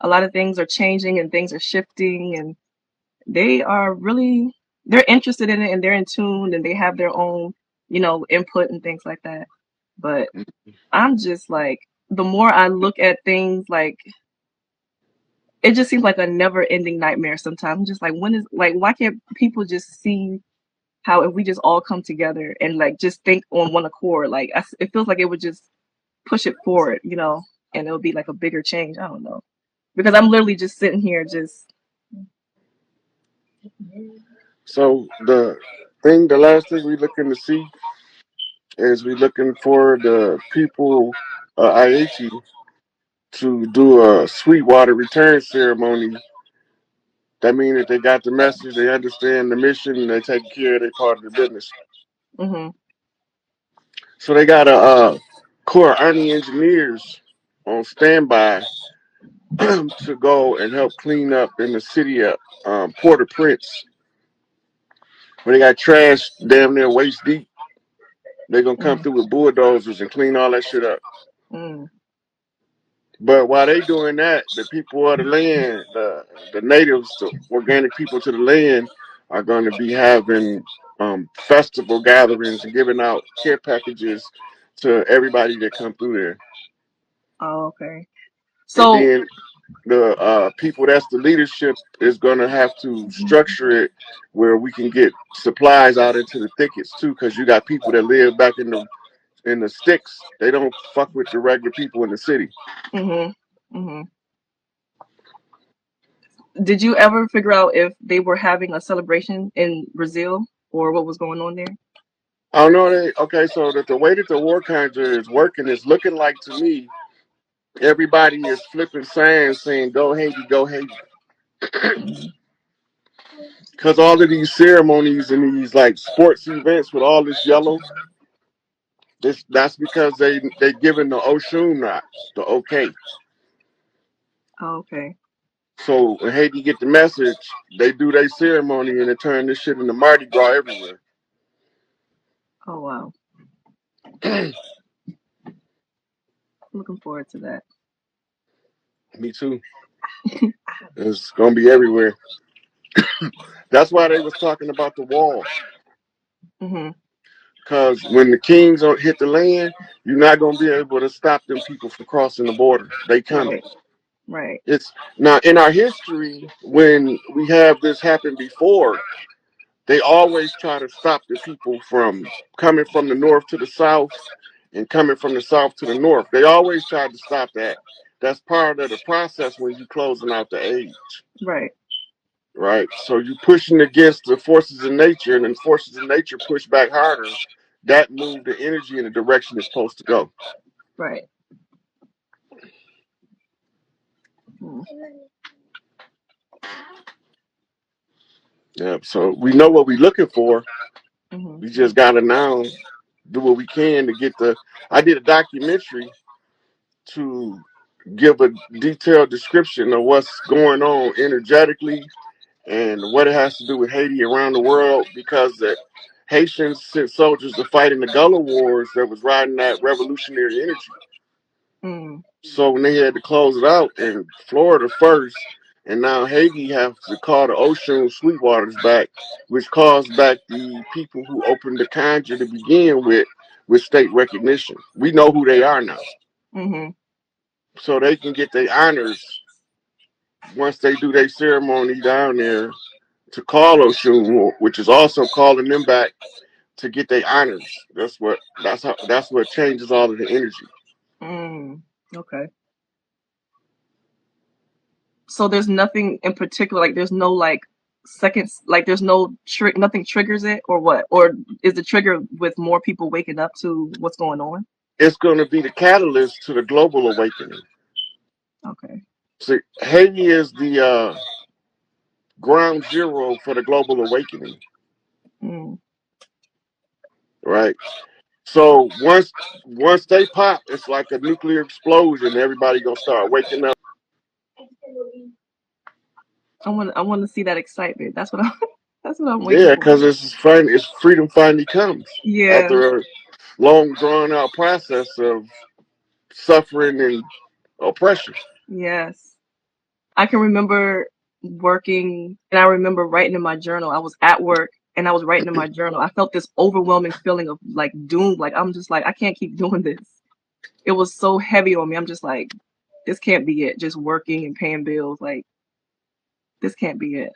a lot of things are changing and things are shifting, and they are really they're interested in it and they're in tune and they have their own, input and things like that. But I'm just like, the more I look at things, like it just seems like a never ending nightmare sometimes. I'm just like, when is like why can't people just see how if we just all come together and like just think on one accord, like it feels like it would just push it forward, and it'll be like a bigger change. I don't know. Because I'm literally just sitting here just So the last thing we looking to see is we looking for the people, IAT, to do a Sweetwater return ceremony. That means that they got the message, they understand the mission, and they take care of their part of the business. hmm So they got a core Army engineers on standby to go and help clean up in the city of Port-au-Prince, where they got trash damn near waist deep. They're gonna come mm, through with bulldozers and clean all that shit up. mm. But while they doing that, the people of the land, the natives, the organic people to the land, are going to be having festival gatherings and giving out care packages to everybody that come through there. Oh, okay. And So then the people that's the leadership is going to have to structure it where we can get supplies out into the thickets too, because you got people that live back in the sticks. They don't fuck with the regular people in the city. hmm hmm did you ever figure out if they were having a celebration in Brazil or what was going on there? I don't know. Okay, so that the way that the war conjure is working is looking like to me, everybody is flipping signs saying "Go Haiti, go Haiti," Mm. because all of these ceremonies and these like sports events with all this yellow, that's because they giving the Oshun not the okay. Oh, okay. So when Haiti get the message, they do their ceremony and they turn this shit into Mardi Gras everywhere. Oh, wow. Looking forward to that. Me too. It's gonna be everywhere. That's why they was talking about the wall. hmm Because when the kings don't hit the land, you're not gonna be able to stop them people from crossing the border. They coming. Right. Right. It's now in our history when we have this happen before. They always try to stop the people from coming from the north to the south and coming from the south to the north. They always try to stop that. That's part of the process when you closing out the age, Right. right? So you pushing against the forces of nature, and then forces of nature push back harder. That move the energy in the direction it's supposed to go. Right. Mm. Yeah, so we know what we're looking for. hmm We just gotta now do what we can to get the. I did a documentary to give a detailed description of what's going on energetically and what it has to do with Haiti around the world because the Haitians sent soldiers to fight in the Gullah Wars that was riding that revolutionary energy. Mm. So when they had to close it out in Florida first, and now Haiti has to call the ocean Sweetwaters back, which calls back the people who opened the conjure to begin with state recognition. We know who they are now. hmm So they can get their honors once they do their ceremony down there to call Oshun, which is also calling them back to get their honors. That's what changes all of the energy. Mm. Okay. So there's nothing in particular, like there's no like seconds, like there's no trick, nothing triggers it, or what? Or is the trigger with more people waking up to what's going on? It's going to be the catalyst to the global awakening. Okay. See, Haiti is the ground zero for the global awakening, Mm. right? So once they pop, it's like a nuclear explosion. Everybody gonna start waking up. I want to see that excitement. That's what I that's what I'm waiting Yeah, for. because it's freedom finally comes Yeah. after a long drawn out process of suffering and oppression. Yes. I can remember working, and I remember writing in my journal. I was at work and I was writing in my journal. I felt this overwhelming feeling of like doom. Like I'm just like, I can't keep doing this. It was so heavy on me. I'm just like, this can't be it. Just working and paying bills. Like, this can't be it.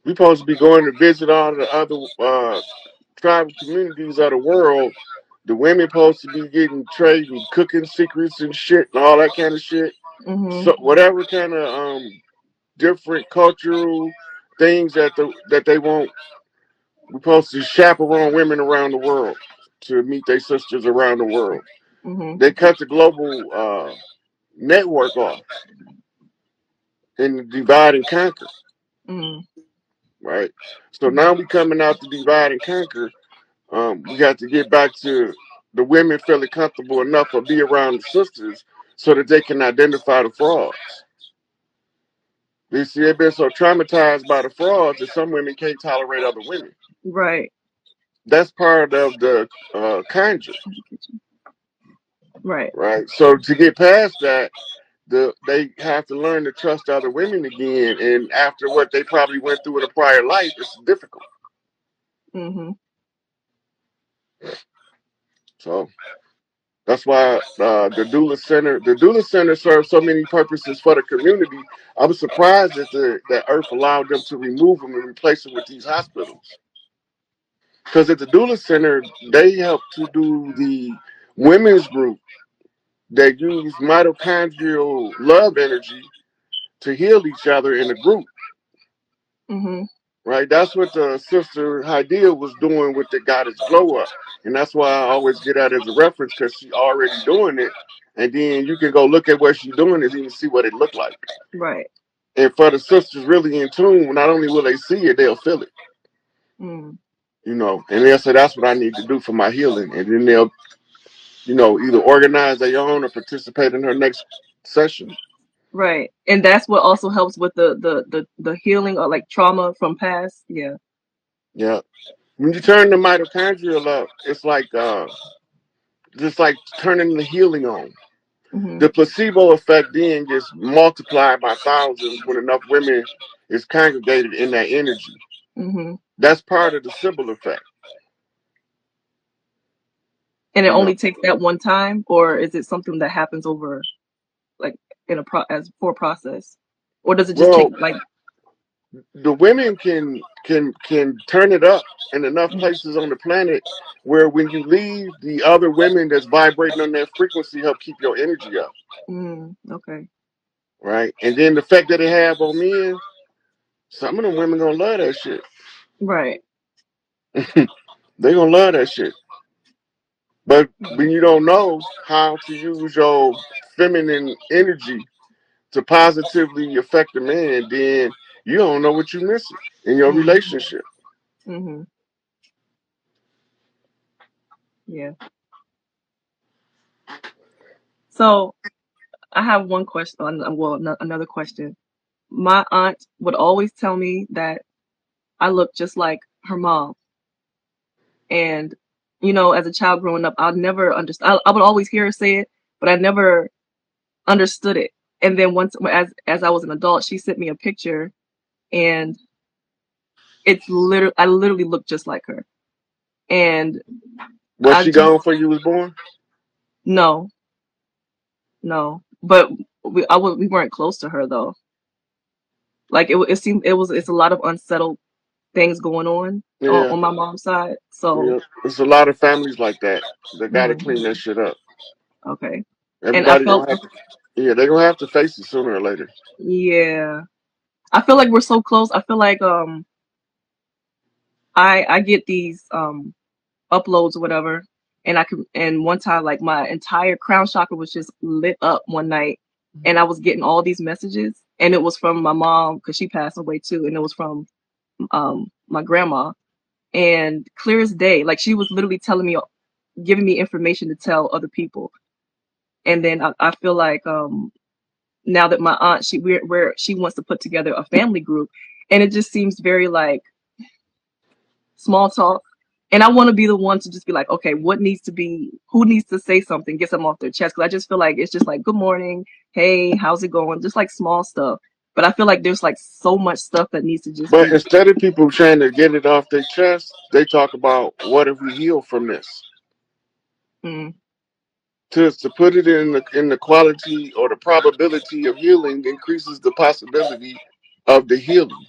We supposed to be going to visit all the other tribal communities of the world. The women supposed to be getting trading cooking secrets and shit and all that kind of shit. Mhm. So whatever kind of different cultural things that they want, we supposed to chaperone women around the world to meet their sisters around the world. Mhm. They cut the global network off and divide and conquer, Mhm. right? So now we coming out to divide and conquer. We got to get back to the women feeling comfortable enough to be around the sisters so that they can identify the frauds. You see, they've been so traumatized by the frauds that some women can't tolerate other women. Right. That's part of the conjure, Right. right? So to get past that, they have to learn to trust other women again. And after what they probably went through in a prior life, it's difficult. Mhm. So that's why the doula center serves so many purposes for the community. I was surprised that that Earth allowed them to remove them and replace them with these hospitals. Because at the doula center, they help to do the women's group that use mitochondrial love energy to heal each other in a group. Mhm. Right? That's what the sister Hadia was doing with the goddess glow up. And that's why I always get that as a reference because she already doing it. And then you can go look at what she's doing and even see what it looked like. Right. And for the sisters really in tune, not only will they see it, they'll feel it. Mm. And they'll say, that's what I need to do for my healing. And then they'll, either organize their own or participate in her next session. Right. And that's what also helps with the healing or like trauma from past. Yeah. Yeah. When you turn the mitochondrial up, it's like just like turning the healing on. Mhm. The placebo effect then gets multiplied by thousands when enough women is congregated in that energy. Mhm. That's part of the Sybil effect. And it You know, only takes that one time, or is it something that happens over like in a as for process, or does it just take well, like? the women can turn it up in enough places on the planet where when you leave, the other women that's vibrating on that frequency help keep your energy up, Okay. right? And then the effect that it have on men, some of them women gonna love that shit. Right. They gonna love that shit. But when you don't know how to use your feminine energy to positively affect a man, then you don't know what you're missing in your Mhm. relationship. Mhm. Yeah. So I have one question. Well, another question. My aunt would always tell me that I look just like her mom, and as a child growing up, I never understood. I would always hear her say it, but I never understood it. And then once, as I was an adult, she sent me a picture, and I literally look just like her. And Was I she just gone before you was born? no, no. But we weren't close to her though. Like it seemed it's a lot of unsettled things going on Yeah, on my mom's side. So yeah. There's a lot of families like that. They gotta mhm, clean that shit up. okay. And I Everybody felt gonna have to. Yeah, they gonna have to face it sooner or later. yeah. I feel like we're so close. I feel like I get these uploads or whatever, and one time like my entire crown chakra was just lit up one night, and I was getting all these messages, and it was from my mom because she passed away too, and it was from my grandma, and clear as day, like she was literally telling me, giving me information to tell other people. And then I feel like now that my aunt where she wants to put together a family group, and it just seems very like small talk, And I want to be the one to just be like, okay, what needs to be, who needs to say something, get something off their chest. Cause I just feel like it's just like, good morning. Hey, how's it going? Just like small stuff. But I feel like there's like so much stuff that needs to just But be, instead of people trying to get it off their chest, they talk about what if we heal from this. mm, To put it in the quality or the probability of healing increases the possibility of the healing.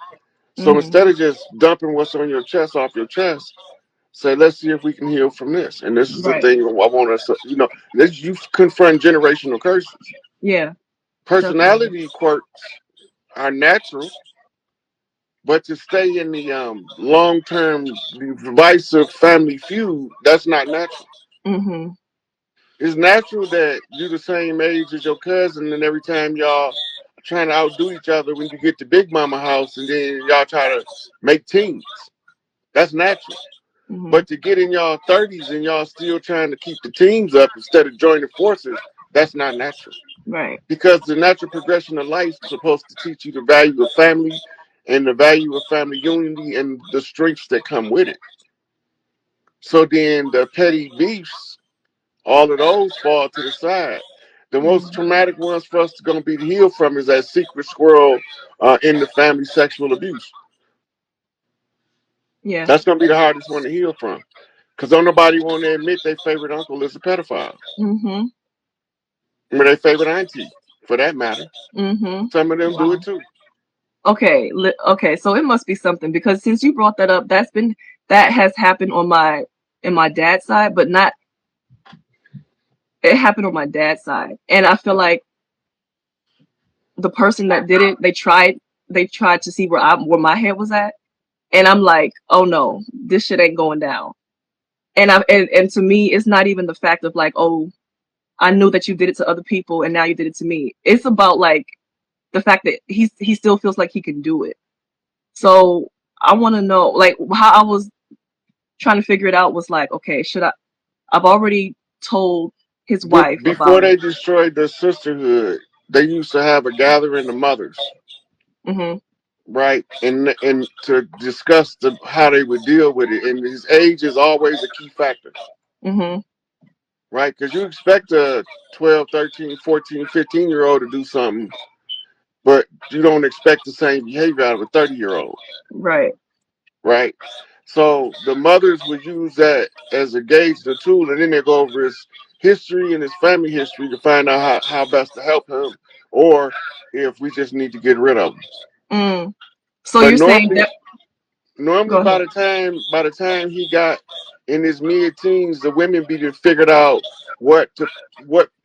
So mm, instead of just dumping what's on your chest off your chest, say, let's see if we can heal from this. And this is the right. thing I want us to, this, you confront generational curses. Yeah, definitely. Personality quirks are natural, but to stay in the long term divisive family feud, that's not natural. Mm-hmm. It's natural that you the same age as your cousin, and every time y'all trying to outdo each other when you get to Big Mama house, and then y'all try to make teams. That's natural. Mm-hmm. But to get in y'all 30s and y'all still trying to keep the teams up instead of joining forces, that's not natural. Right. Because the natural progression of life is supposed to teach you the value of family and the value of family unity and the strengths that come with it. So then the petty beefs, all of those fall to the side. The most Mm-hmm. traumatic ones for us to going to be to heal from is that secret squirrel in the family sexual abuse. Yeah. That's going to be the hardest one to heal from. Because don't nobody want to admit their favorite uncle is a pedophile. Mm-hmm. Or their favorite auntie, for that matter. Mm-hmm. Some of them do it Wow. too. Okay. Okay. So it must be something because since you brought that up, that has happened on my in my dad's side, but not it happened on my dad's side. And I feel like the person that did it, they tried to see where my head was at. And I'm like, oh no, this shit ain't going down. And to me, it's not even the fact of like, oh, I knew that you did it to other people and now you did it to me. It's about like the fact that he still feels like he can do it. So I want to know, like, how I was trying to figure it out was like, okay, I've already told his wife Before about they it. destroyed the sisterhood, they used to have a gathering of mothers, Mhm. right? And to discuss how they would deal with it. And his age is always a key factor, Mhm. right? Because you expect a 12, 13, 14, 15-year old to do something, but you don't expect the same behavior out of a 30-year-old, Right. right? So the mothers would use that as a gauge, the tool, and then they go over his history and his family history to find out how best to help him, or if we just need to get rid of him. Mm. So But you're saying normally, that? normally Go ahead. by the time he got in his mid teens, the women be figured out what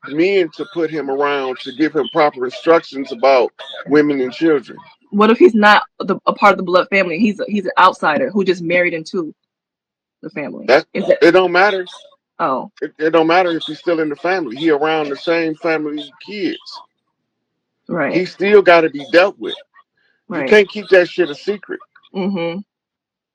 men to put him around to give him proper instructions about women and children. What if he's not a part of the blood family? He's an outsider who just married into the family. That Is it? it don't matter. Oh, It don't matter if he's still in the family. He around the same family kids. right, He still got to be dealt with. You right. can't keep that shit a secret, Mhm.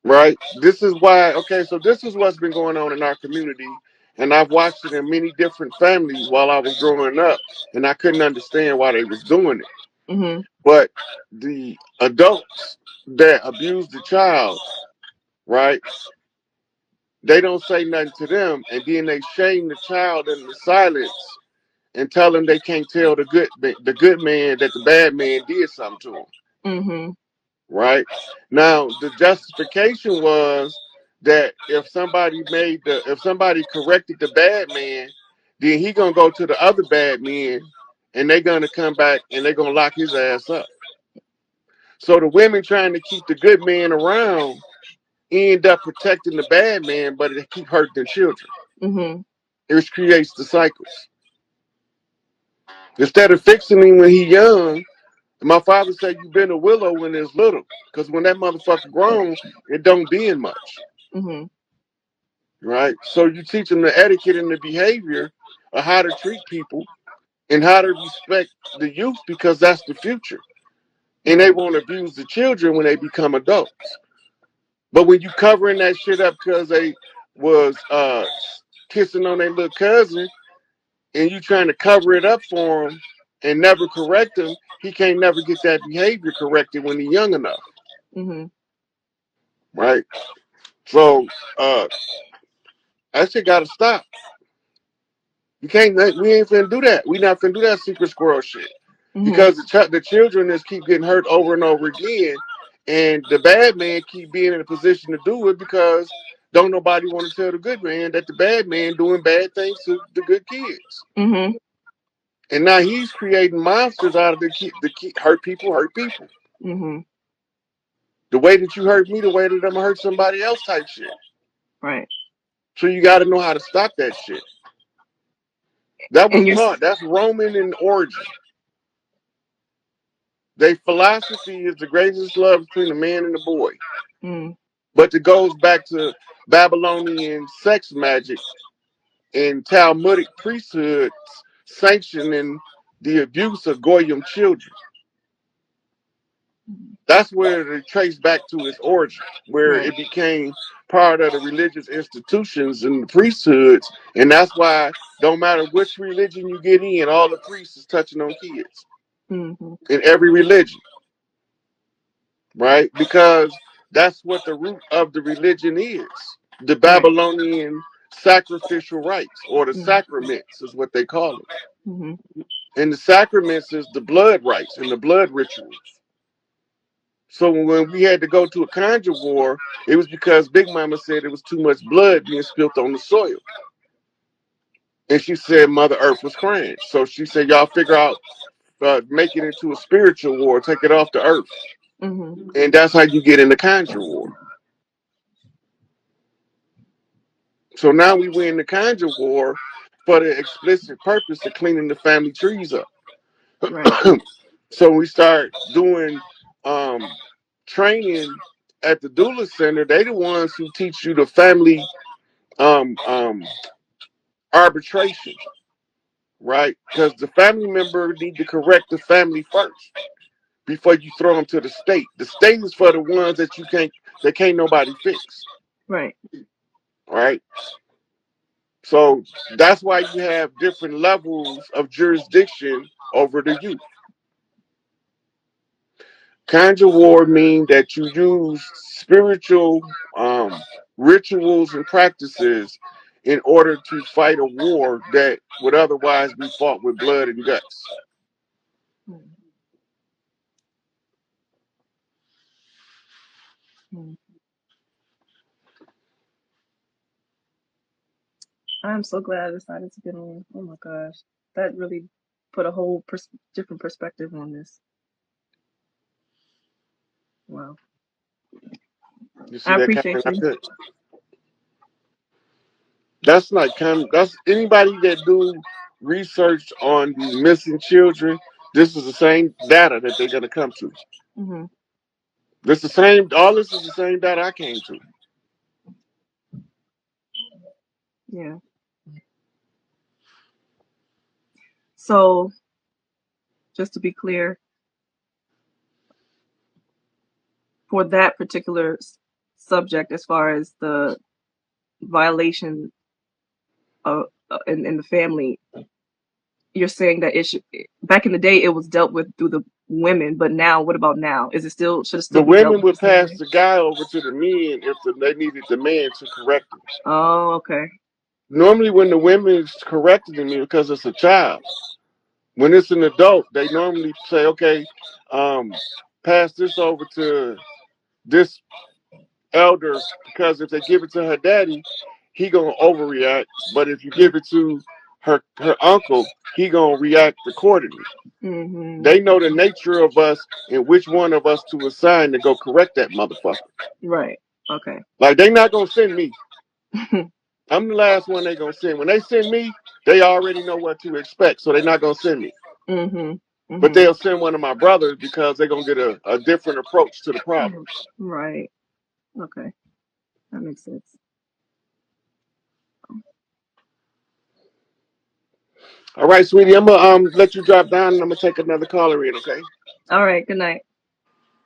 right? This is why. Okay, so this is what's been going on in our community, and I've watched it in many different families while I was growing up, and I couldn't understand why they was doing it. Mhm. But the adults that abuse the child, right? They don't say nothing to them, and then they shame the child into silence and tell them they can't tell the good man that the bad man did something to him. Mhm. Right now, the justification was that if somebody corrected the bad man, then he gonna go to the other bad men, and they gonna come back and they gonna lock his ass up. So the women trying to keep the good man around end up protecting the bad man, but it keep hurting the children. Mhm. It creates the cycles. Instead of fixing him when he young, my father said you been a willow when it's little, because when that motherfucker grown, it don't bend much, Mhm. right? So you teach them the etiquette and the behavior of how to treat people and how to respect the youth because that's the future. And they Right. won't abuse the children when they become adults. But when you covering that shit up because they was kissing on their little cousin and you trying to cover it up for him and never correct him, he can't never get that behavior corrected when he's young enough, Mhm. right? So that shit gotta stop. You can't. We ain't finna do that. We not finna do that secret squirrel shit Mhm. because the children just keep getting hurt over and over again, and the bad man keep being in a position to do it because don't nobody want to tell the good man that the bad man doing bad things to the good kids. Mhm. And now he's creating monsters out of hurt people, hurt people. Mhm. The way that you hurt me, the way that I'm gonna hurt somebody else type shit. Right. So you got to know how to stop that shit. That was And you're. taught. That's Roman in origin. Their philosophy is the greatest love between the man and the boy. Mm. But it goes back to Babylonian sex magic and Talmudic priesthoods sanctioning the abuse of Goyim children. That's where they trace back to its origin, where Right. it became part of the religious institutions and the priesthoods. And that's why don't matter which religion you get in, all the priests is touching on kids Mhm. in every religion, right? Because that's what the root of the religion is. The Right. Babylonian sacrificial rites or the Mhm. sacraments is what they call them. Mhm. And the sacraments is the blood rites and the blood rituals. So when we had to go to a conjure war, it was because Big Mama said there was too much blood being spilt on the soil. And she said Mother Earth was crying. So she said, y'all figure out, make it into a spiritual war, take it off the earth. Mhm. And that's how you get in the conjure war. So now we win the conjure war for the explicit purpose of cleaning the family trees up. Right. So we start doing um, training at the doula center. They the ones who teach you the family um, um, arbitration, right? Because the family member need to correct the family first before you throw them to the state. The state is for the ones that can't nobody fix, Right. right? So that's why you have different levels of jurisdiction over the youth. Conjure war mean that you use spiritual rituals and practices in order to fight a war that would otherwise be fought with blood and guts. Mhm. Mhm. I'm so glad I decided to get on. Oh my gosh, that really put a whole different perspective on this. Wow. You see I that appreciate kind I you. could. That's like that's anybody that do research on these missing children. This is the same data that they're gonna come to. Mhm. This the same. All this is the same data I came to. Yeah. So just to be clear, for that particular subject, as far as the violation of in the family, you're saying that it should back in the day it was dealt with through the women, but now what about now? Is it still should it The still be dealt women with the would same pass way? the guy over to the men if they needed the man to correct them. Oh, okay. Normally, when the women's corrected them because it's a child. When it's an adult, they normally say, "Okay, um, pass this over to this elder because if they give it to her daddy, he gonna overreact. But if you give it to her uncle, he gonna react accordingly. Mhm. They know the nature of us and which one of us to assign to go correct that motherfucker. Right. Okay. Like they not gonna send me. I'm the last one they gonna send. When they send me, they already know what to expect, so they're not gonna send me. Mhm. But Mhm. they'll send one of my brothers because they're gonna get a different approach to the problem. Right. Okay. That makes sense. All right, sweetie, I'm gonna let you drop down and I'm gonna take another caller in, okay? All right. Good night.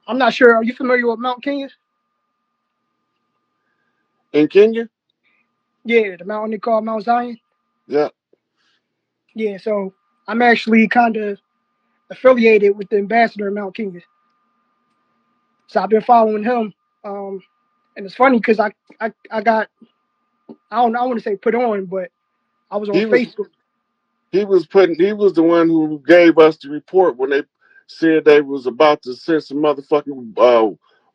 I'm not sure. Are you familiar with Mount Kenya? In Kenya? Yeah, the mountain they call Mount Zion. Yeah. Yeah, so I'm actually kind of affiliated with the ambassador of Mount Kenya. So I've been following him. Um, And it's funny because I got, I want to say put on, but I was on He was Facebook. he was the one who gave us the report when they said they was about to send some motherfucking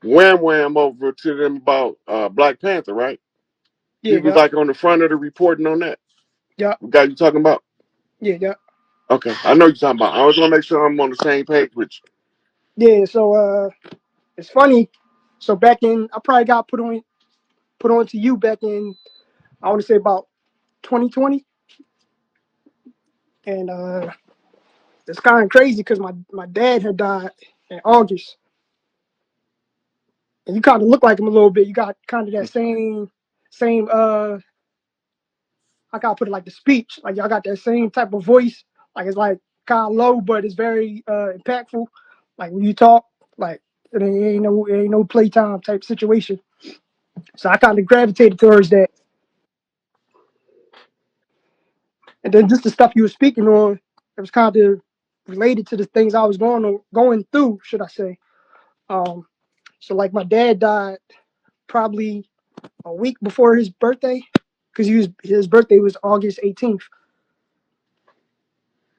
wham wham over to them about Black Panther, right? He Yeah, was yeah, like on the front of the reporting on that. yeah, The guy you talking about? yeah, yeah, Okay, I know you're talking about. I always want to make sure I'm on the same page with yeah. So it's funny. So back in, I probably got put on to you back in, I want to say about 2020, and it's kind of crazy because my dad had died in August, and you kind of look like him a little bit. You got kind of that same I gotta put it like the speech, like y'all got that same type of voice, like it's like kind of low, but it's very impactful. Like when you talk, like it ain't no playtime type situation. So I kind of gravitated towards that, and then just the stuff you were speaking on, it was kind of related to the things I was going through, should I say? Um, so like my dad died probably a week before his birthday, because his birthday was August 18th,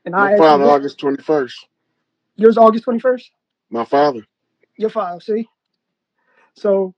and my I actually father went. August 21st. Yours August 21st. My father. Your file, see. So